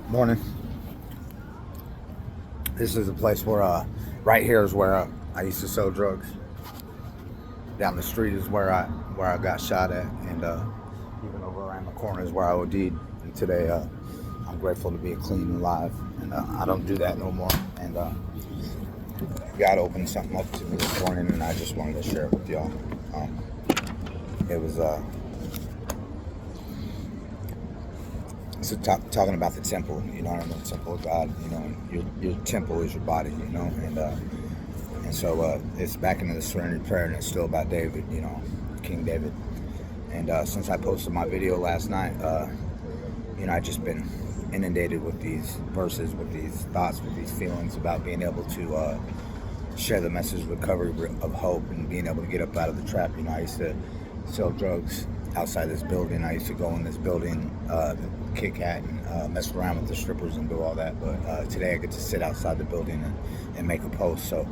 Morning. This is a place where, right here is where I used to sell drugs. Down the street is where I got shot at, and even over around the corner is where I OD'd. And today, I'm grateful to be clean and alive, and I don't do that no more. And God opened something up to me this morning, and I just wanted to share it with y'all. It was So talking about the temple, you know, the temple of God, you know, and your temple is your body, you know, and so it's back into the serenity prayer, and it's still about David, you know, King David. And since I posted my video last night, you know, I've just been inundated with these verses, with these thoughts, with these feelings about being able to share the message of recovery, of hope, and being able to get up out of the trap. You know, I used to sell drugs outside this building. I used to go in this building, kick at and mess around with the strippers and do all that. But today I get to sit outside the building and make a post. So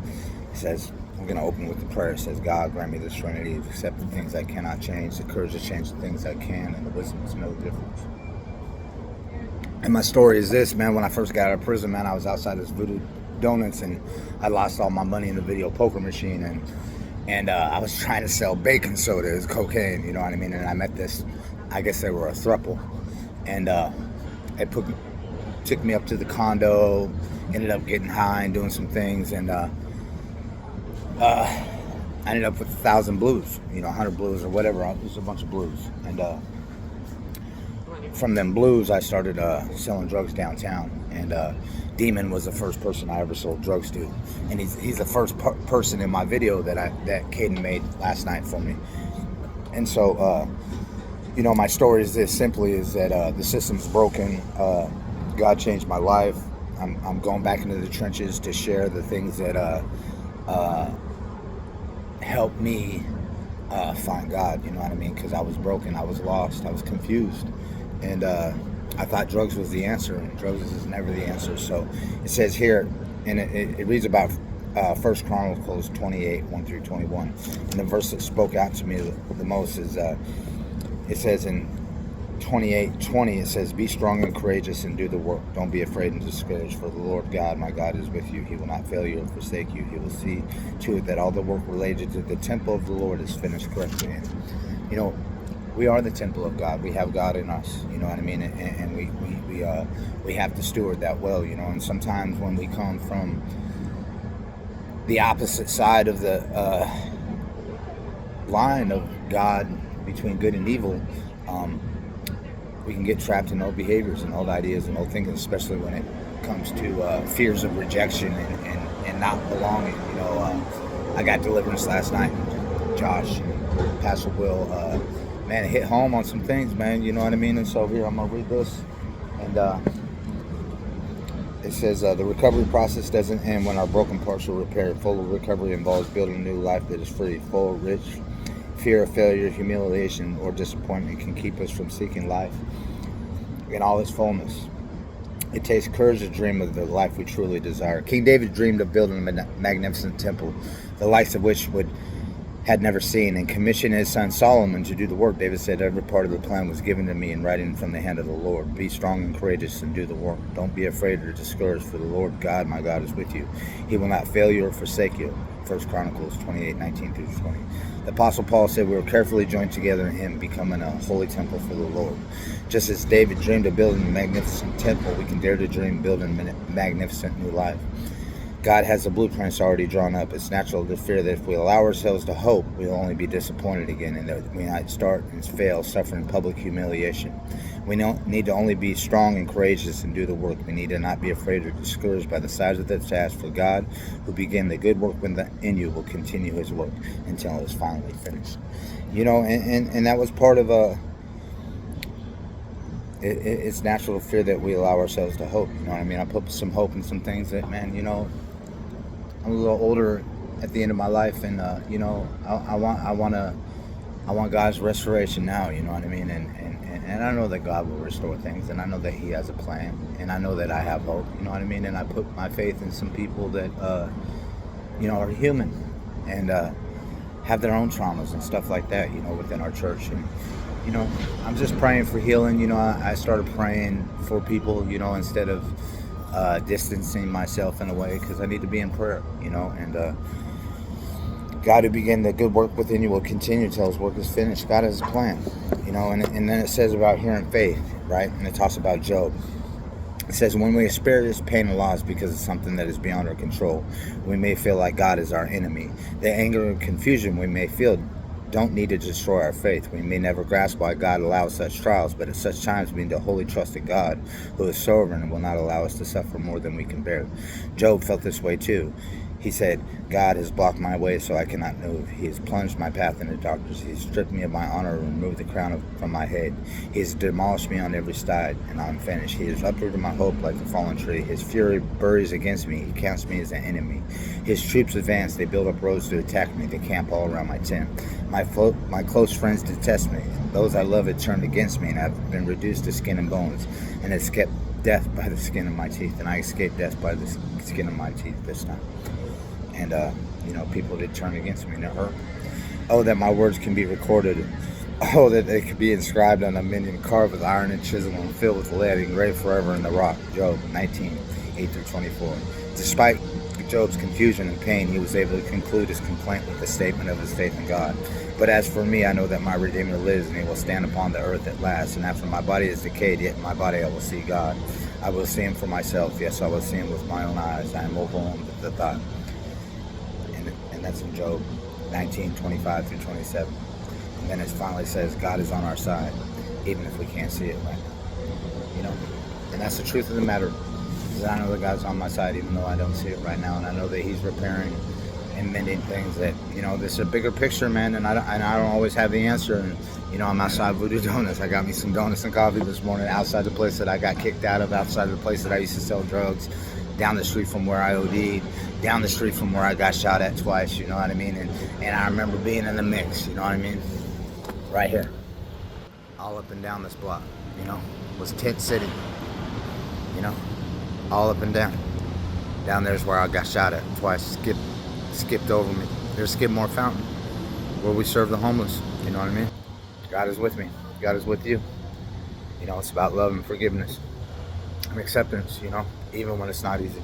it says, I'm going to open with the prayer. It says, God, grant me the serenity to accept the things I cannot change, the courage to change the things I can, and the wisdom to know the difference. And my story is this, man. When I first got out of prison, man, I was outside this Voodoo Donuts, and I lost all my money in the video poker machine, and I was trying to sell baking soda as cocaine, you know what I mean? And I met this, I guess they were a throuple, and they took me up to the condo, ended up getting high and doing some things, and I ended up with 1,000 blues, you know, 100 blues or whatever. It was a bunch of blues, and from them blues, I started selling drugs downtown, and Demon was the first person I ever sold drugs to, and he's the first person in my video that Caden made last night for me. And so, you know, my story is this: simply is that the system's broken. God changed my life. I'm going back into the trenches to share the things that helped me find God. You know what I mean? Because I was broken, I was lost, I was confused. And I thought drugs was the answer, and drugs is never the answer. So it says here, and it reads about 1 Chronicles 28, 1 through 21. And the verse that spoke out to me the most is, it says in 28:20, it says, be strong and courageous and do the work. Don't be afraid and discouraged, for the Lord God, my God, is with you. He will not fail you or forsake you. He will see to it that all the work related to the temple of the Lord is finished correctly. And, you know, we are the temple of God. We have God in us, you know what I mean? And we have to steward that well, you know. And sometimes when we come from the opposite side of the line of God between good and evil, we can get trapped in old behaviors and old ideas and old thinking, especially when it comes to fears of rejection and not belonging. You know, I got deliverance last night. Josh, Pastor Will, man, it hit home on some things, man, you know what I mean? And so here, I'm going to read this. And it says, the recovery process doesn't end when our broken parts are repaired. Full recovery involves building a new life that is free. Full, rich, fear of failure, humiliation, or disappointment can keep us from seeking life in all its fullness. It takes courage to dream of the life we truly desire. King David dreamed of building a magnificent temple, the likes of which had never seen, and commissioned his son Solomon to do the work. David said, every part of the plan was given to me in writing from the hand of the Lord. Be strong and courageous and do the work. Don't be afraid or discouraged, for the Lord God, my God, is with you. He will not fail you or forsake you. 1 Chronicles 28, 19 through 20. The Apostle Paul said, we were carefully joined together in him, becoming a holy temple for the Lord. Just as David dreamed of building a magnificent temple, we can dare to dream building a magnificent new life. God has the blueprints already drawn up. It's natural to fear that if we allow ourselves to hope, we'll only be disappointed again, and that we might start and fail, suffering public humiliation. We need to only be strong and courageous and do the work. We need to not be afraid or discouraged by the size of the task, for God, who began the good work in you, will continue his work until it is finally finished. You know, and that was part of it's natural to fear that we allow ourselves to hope. You know what I mean? I put some hope in some things that, man, you know, I'm a little older at the end of my life, and you know, I want God's restoration now. You know what I mean? And I know that God will restore things, and I know that He has a plan, and I know that I have hope. You know what I mean? And I put my faith in some people that you know, are human and have their own traumas and stuff like that. You know, within our church, you know, I'm just praying for healing. You know, I started praying for people, you know, instead of distancing myself in a way, because I need to be in prayer, you know, and God who began the good work within you will continue till his work is finished. God has a plan, you know, and then it says about hearing faith, right? And it talks about Job. It says, when we experience pain and loss because of something that is beyond our control, we may feel like God is our enemy. The anger and confusion we may feel don't need to destroy our faith. We may never grasp why God allows such trials, but at such times we need to wholly trust in God, who is sovereign and will not allow us to suffer more than we can bear. Job felt this way too. He said, God has blocked my way so I cannot move. He has plunged my path into darkness. He has stripped me of my honor and removed the crown from my head. He has demolished me on every side, and I am finished. He has uprooted my hope like the fallen tree. His fury buries against me. He counts me as an enemy. His troops advance. They build up roads to attack me. They camp all around my tent. My close friends detest me. Those I love have turned against me, and have been reduced to skin and bones, and has kept death by the skin of my teeth. And I escaped death by the skin of my teeth this time. And, you know, people did turn against me, and it hurt. Oh, that my words can be recorded. Oh, that they could be inscribed on a minion, carved with iron and chisel, and filled with lead, engraved forever in the rock. Job 19, 8-24. Despite Job's confusion and pain, he was able to conclude his complaint with the statement of his faith in God. But as for me, I know that my Redeemer lives, and he will stand upon the earth at last. And after my body is decayed, yet in my body I will see God. I will see him for myself. Yes, I will see him with my own eyes. I am overwhelmed with the thought. And that's in Job 19:25-27. And then it finally says, God is on our side, even if we can't see it right now. You know, and that's the truth of the matter. Is I know that God's on my side, even though I don't see it right now, and I know that he's repairing and mending things that, you know, this is a bigger picture, man, and I don't always have the answer. And, you know, I'm outside Voodoo Donuts. I got me some donuts and coffee this morning outside the place that I got kicked out of, outside the place that I used to sell drugs, down the street from where I OD'd, down the street from where I got shot at twice, you know what I mean? And I remember being in the mix, you know what I mean? Right here. All up and down this block, you know, was Tent City, you know, all up and down. Down there's where I got shot at twice, skipped over me. There's Skidmore Fountain, where we serve the homeless, you know what I mean? God is with me. God is with you. You know, it's about love and forgiveness and acceptance, you know, even when it's not easy.